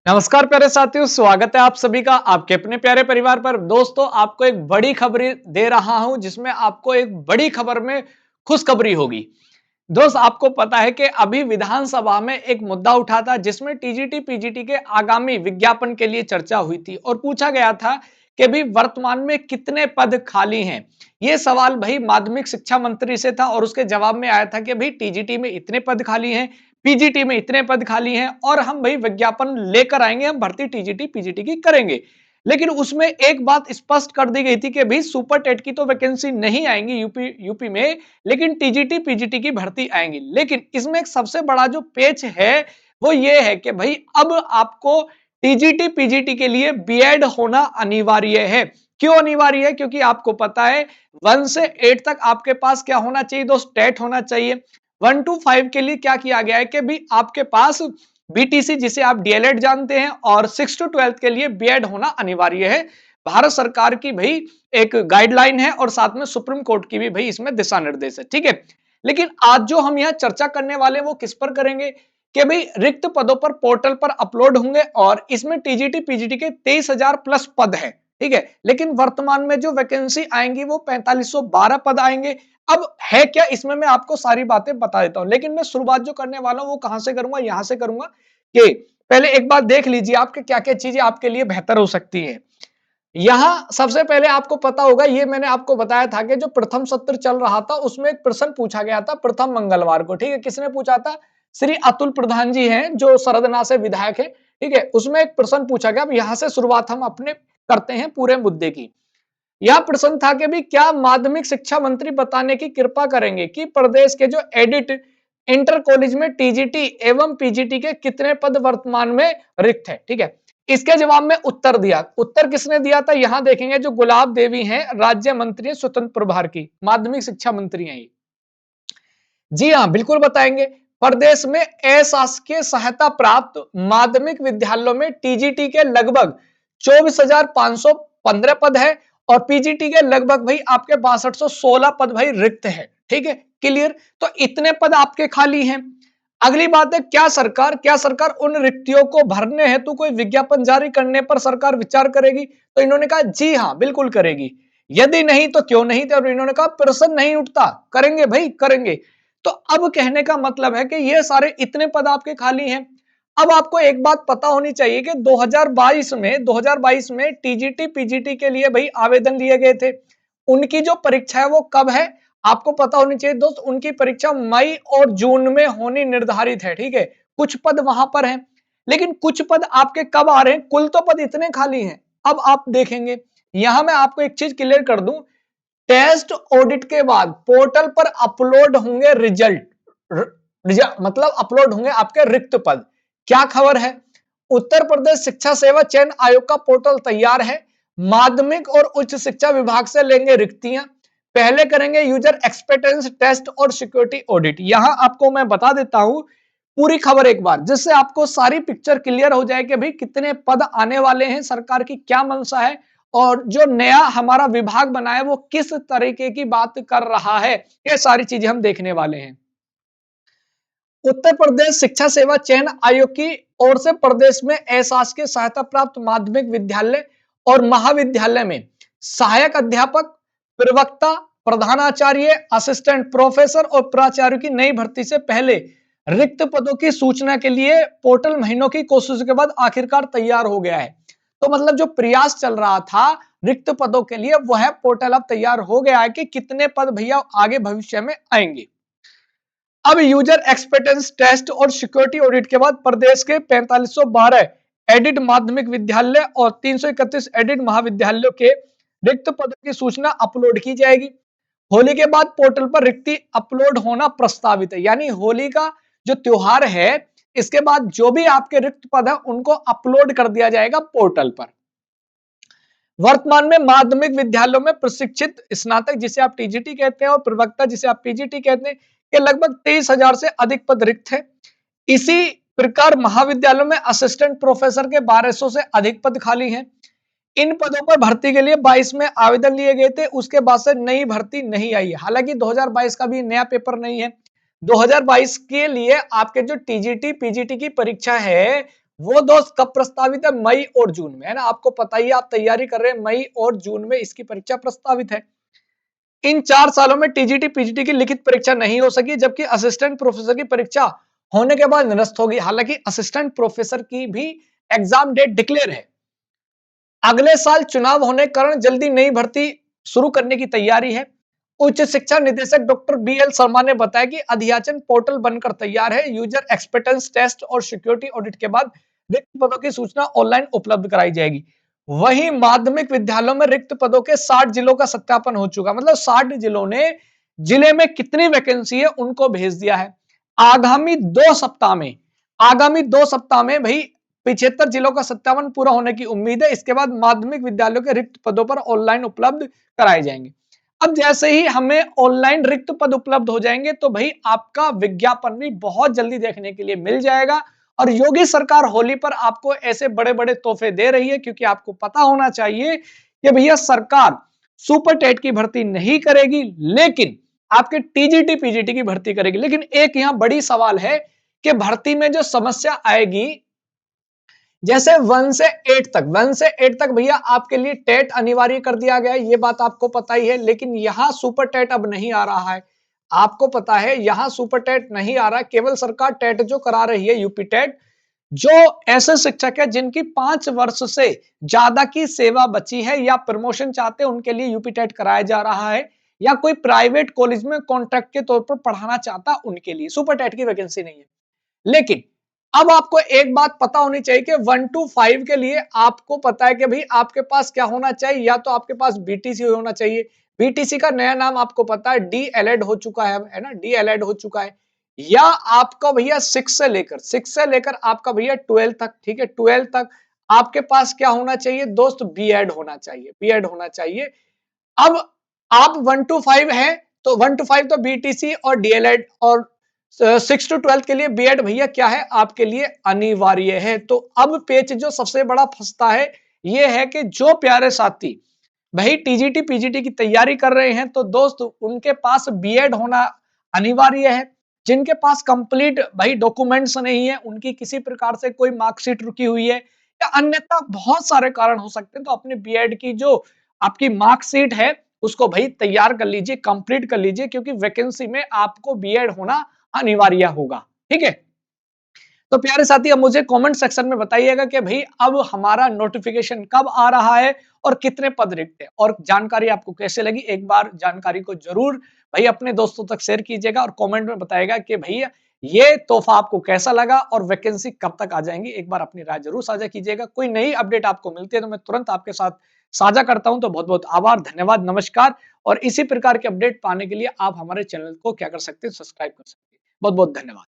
नमस्कार प्यारे साथियों, स्वागत है आप सभी का आपके अपने प्यारे परिवार पर। दोस्तों, आपको एक बड़ी खबर दे रहा हूं जिसमें आपको एक बड़ी खबर में खुशखबरी होगी। दोस्त, आपको पता है कि अभी विधानसभा में एक मुद्दा उठा था जिसमें टीजीटी पीजीटी के आगामी विज्ञापन के लिए चर्चा हुई थी और पूछा गया था कि भी वर्तमान में कितने पद खाली हैं। ये सवाल भाई माध्यमिक शिक्षा मंत्री से था और उसके जवाब में आया था कि भाई टीजीटी में इतने पद खाली हैं, पीजीटी में इतने पद खाली हैं और हम भाई विज्ञापन लेकर आएंगे, हम भर्ती टीजीटी पीजीटी की करेंगे। लेकिन उसमें एक बात स्पष्ट कर दी गई थी कि भाई सुपर टेट की तो वैकेंसी नहीं आएंगी यूपी में, लेकिन टीजीटी पीजीटी की भर्ती आएंगी। लेकिन इसमें एक सबसे बड़ा जो पेच है वो ये है कि भाई अब आपको टीजीटी पीजीटी के लिए बीएड होना अनिवार्य है। क्यों अनिवार्य है? क्योंकि आपको पता है 1 से 8 तक आपके पास क्या होना चाहिए दोस्त? टेट होना चाहिए। 1 to 5 के लिए क्या किया गया है कि भी आपके पास बीटीसी जिसे आप डीएलएड जानते हैं और 6 to 12 के लिए बीएड होना अनिवार्य है। भारत सरकार की भाई एक गाइडलाइन है और साथ में सुप्रीम कोर्ट की भी भाई इसमें दिशा निर्देश है, ठीक है। लेकिन आज जो हम यहाँ चर्चा करने वाले हैं वो किस पर करेंगे कि भाई रिक्त पदों पर पोर्टल पर अपलोड होंगे और इसमें टीजीटी पीजीटी के 23,000 प्लस पद हैं, ठीक है। लेकिन वर्तमान में जो वैकेंसी आएंगी वो 4512 पद आएंगे। अब है क्या इसमें, मैं आपको सारी बातें बता देता हूं, लेकिन मैं शुरुआत जो करने वाला हूं वो कहां से करूंगा, यहां से करूंगा कि पहले एक बात देख लीजिए आपके क्या क्या चीजें आपके लिए बेहतर हो सकती है। यहां सबसे पहले आपको पता होगा, ये मैंने आपको बताया था कि जो प्रथम सत्र चल रहा था उसमें एक प्रश्न पूछा गया था प्रथम मंगलवार को, ठीक है। किसने पूछा था? श्री अतुल प्रधान जी हैं जो सरदना से विधायक है, ठीक है। उसमें एक प्रश्न पूछा गया। अब यहां से शुरुआत हम अपने करते हैं पूरे मुद्दे की। यह प्रश्न था कि भी क्या माध्यमिक शिक्षा मंत्री बताने की कृपा करेंगे कि प्रदेश के जो एडिट इंटर कॉलेज में टीजीटी एवं पीजीटी के कितने पद वर्तमान में रिक्त है, ठीक है। इसके जवाब में उत्तर दिया। उत्तर किसने दिया था? यहां देखेंगे जो गुलाब देवी हैं, राज्य मंत्री स्वतंत्र प्रभार की, माध्यमिक शिक्षा मंत्री हैं ये। जी हाँ, बिल्कुल बताएंगे। प्रदेश में अशासकीय सहायता प्राप्त माध्यमिक विद्यालयों में टीजीटी के लगभग 24,515 पद है और पीजीटी के लगभग भाई आपके 6216 पद भाई रिक्त है, ठीक है। क्लियर? तो इतने पद आपके खाली हैं। अगली बात है, क्या सरकार उन रिक्तियों को भरने हेतु कोई विज्ञापन जारी करने पर सरकार विचार करेगी? तो इन्होंने कहा जी हाँ, बिल्कुल करेगी। यदि नहीं तो क्यों नहीं? तो इन्होंने कहा प्रश्न नहीं उठता, करेंगे भाई करेंगे। तो अब कहने का मतलब है कि ये सारे इतने पद आपके खाली हैं। अब आपको एक बात पता होनी चाहिए कि 2022 में टीजीटी पीजीटी के लिए भाई आवेदन लिए गए थे। उनकी जो परीक्षा है वो कब है आपको पता होनी चाहिए दोस्त। उनकी परीक्षा मई और जून में होनी निर्धारित है, ठीक है। कुछ पद वहां पर हैं, लेकिन कुछ पद आपके कब आ रहे हैं? कुल तो पद इतने खाली हैं। अब आप देखेंगे, यहां मैं आपको एक चीज क्लियर कर दूं, टेस्ट ऑडिट के बाद पोर्टल पर अपलोड होंगे मतलब अपलोड होंगे आपके रिक्त पद। क्या खबर है? उत्तर प्रदेश शिक्षा सेवा चयन आयोग का पोर्टल तैयार है। माध्यमिक और उच्च शिक्षा विभाग से लेंगे रिक्तियां। पहले करेंगे यूजर एक्सपेक्टेंस टेस्ट और सिक्योरिटी ऑडिट। यहां आपको मैं बता देता हूं पूरी खबर एक बार, जिससे आपको सारी पिक्चर क्लियर हो जाए कि भाई कितने पद आने वाले हैं, सरकार की क्या मंशा है और जो नया हमारा विभाग बना है वो किस तरीके की बात कर रहा है। ये सारी चीजें हम देखने वाले हैं। उत्तर प्रदेश शिक्षा सेवा चयन आयोग की ओर से प्रदेश में अशासकीय सहायता प्राप्त माध्यमिक विद्यालय और महाविद्यालय में सहायक अध्यापक, प्रवक्ता, प्रधानाचार्य, असिस्टेंट प्रोफेसर और प्राचार्य की नई भर्ती से पहले रिक्त पदों की सूचना के लिए पोर्टल महीनों की कोशिश के बाद आखिरकार तैयार हो गया है। तो मतलब जो प्रयास चल रहा था रिक्त पदों के लिए वह पोर्टल अब तैयार हो गया है कि कितने पद भैया आगे भविष्य में आएंगे। अब यूजर एक्सपेक्टेंस टेस्ट और सिक्योरिटी ऑडिट के बाद प्रदेश के 4512 एडिट माध्यमिक विद्यालय और 331 एडिट महाविद्यालयों के रिक्त पदों की सूचना अपलोड की जाएगी। होली के बाद पोर्टल पर रिक्ति अपलोड होना प्रस्तावित है, यानी होली का जो त्योहार है इसके बाद जो भी आपके रिक्त पद है उनको अपलोड कर दिया जाएगा पोर्टल पर। वर्तमान में माध्यमिक विद्यालयों में प्रशिक्षित स्नातक जिसे आप टीजीटी कहते हैं और प्रवक्ता जिसे आप पीजीटी कहते हैं के लगभग 23,000 से अधिक पद रिक्त है। इसी प्रकार महाविद्यालयों में असिस्टेंट प्रोफेसर के 1200 से अधिक पद खाली हैं। इन पदों पर भर्ती के लिए 22 में आवेदन लिए गए थे, उसके बाद से नई भर्ती नहीं आई है। हालांकि 2022 का भी नया पेपर नहीं है। 2022 के लिए आपके जो टीजीटी पीजीटी की परीक्षा है वो दोस्त कब प्रस्तावित है? मई और जून में, है ना? आपको पता ही है, आप तैयारी कर रहे हैं, मई और जून में इसकी परीक्षा प्रस्तावित है। इन 4 सालों में टीजीटी, पीजीटी की लिखित परीक्षा नहीं हो सकी, जबकि असिस्टेंट प्रोफेसर की परीक्षा होने के बाद निरस्त होगी। हालांकि असिस्टेंट प्रोफेसर की भी एग्जाम डेट डिक्लेयर है। अगले साल चुनाव होने के कारण जल्दी नई भर्ती शुरू करने की तैयारी है। उच्च शिक्षा निदेशक डॉक्टर बीएल शर्मा ने बताया कि अध्याचन पोर्टल बनकर तैयार है। यूजर एक्सपेक्टेंस टेस्ट और सिक्योरिटी ऑडिट के बाद रिक्त पदों की सूचना ऑनलाइन उपलब्ध कराई जाएगी। वहीं माध्यमिक विद्यालयों में रिक्त पदों के 60 जिलों का सत्यापन हो चुका, मतलब 60 जिलों ने जिले में कितनी वैकेंसी है उनको भेज दिया है। आगामी 2 सप्ताह में आगामी 2 सप्ताह में भाई 75 जिलों का सत्यापन पूरा होने की उम्मीद है। इसके बाद माध्यमिक विद्यालयों के रिक्त पदों पर ऑनलाइन उपलब्ध कराए जाएंगे। अब जैसे ही हमें ऑनलाइन रिक्त पद उपलब्ध हो जाएंगे तो भाई आपका विज्ञापन भी बहुत जल्दी देखने के लिए मिल जाएगा। और योगी सरकार होली पर आपको ऐसे बड़े बड़े तोहफे दे रही है, क्योंकि आपको पता होना चाहिए कि भैया सरकार सुपर टेट की भर्ती नहीं करेगी, लेकिन आपके टीजीटी पीजीटी की भर्ती करेगी। लेकिन एक यहां बड़ी सवाल है कि भर्ती में जो समस्या आएगी, जैसे 1 से 8 तक भैया आपके लिए टेट अनिवार्य कर दिया गया है, ये बात आपको पता ही है। लेकिन यहां सुपर टेट अब नहीं आ रहा है। आपको पता है यहां सुपर टेट नहीं आ रहा, केवल सरकार टेट जो करा रही है, यूपी टेट, जो ऐसे शिक्षक है जिनकी 5 वर्ष से ज्यादा की सेवा बची है या प्रमोशन चाहते हैं, उनके लिए यूपी टेट कराया जा रहा है। या कोई प्राइवेट कॉलेज में कॉन्ट्रैक्ट के तौर पर पढ़ाना चाहता, उनके लिए सुपर टेट की वैकेंसी नहीं है। लेकिन अब आपको एक बात पता होनी चाहिए कि 1 to 5 के लिए आपको पता है कि भाई आपके पास क्या होना चाहिए, या तो आपके पास बीटीसी होना चाहिए। बीटीसी का नया नाम आपको पता है, डी एलएड हो चुका है ना, डी एलएड हो चुका है। या आपका भैया 6 से लेकर आपका भैया 12 तक, ठीक है, 12 तक आपके पास क्या होना चाहिए दोस्त? बीएड होना चाहिए, बीएड होना चाहिए। अब आप 1 to 5 है, तो 1 to 5 तो बीटीसी और डीएलएड, और 6 to 12 के लिए बीएड भैया क्या है आपके लिए? अनिवार्य है। तो अब पेच जो सबसे बड़ा फंसता है, ये है कि जो प्यारे साथी भाई टीजीटी पीजीटी की तैयारी कर रहे हैं, तो दोस्त उनके पास बीएड होना अनिवार्य है। जिनके पास कंप्लीट भाई डॉक्यूमेंट्स नहीं है, उनकी किसी प्रकार से कोई मार्कशीट रुकी हुई है, या अन्यथा बहुत सारे कारण हो सकते हैं, तो अपने बीएड की जो आपकी मार्कशीट है उसको भाई तैयार कर लीजिए, कंप्लीट कर लीजिए, क्योंकि वैकेंसी में आपको बीएड होना अनिवार्य होगा। ठीक है, तो प्यारे साथी अब मुझे कमेंट सेक्शन में बताइएगा कि भाई अब हमारा नोटिफिकेशन कब आ रहा है और कितने पद रिक्त है, और जानकारी आपको कैसे लगी। एक बार जानकारी को जरूर भाई अपने दोस्तों तक शेयर कीजिएगा और कमेंट में बताइएगा कि भैया ये तोहफा आपको कैसा लगा और वैकेंसी कब तक आ जाएंगी। एक बार अपनी राय जरूर साझा कीजिएगा। कोई नई अपडेट आपको मिलती है तो मैं तुरंत आपके साथ साझा करता हूं। तो बहुत बहुत आभार, धन्यवाद, नमस्कार। और इसी प्रकार के अपडेट पाने के लिए आप हमारे चैनल को क्या कर सकते हैं? सब्सक्राइब कर सकते हैं। बहुत बहुत धन्यवाद।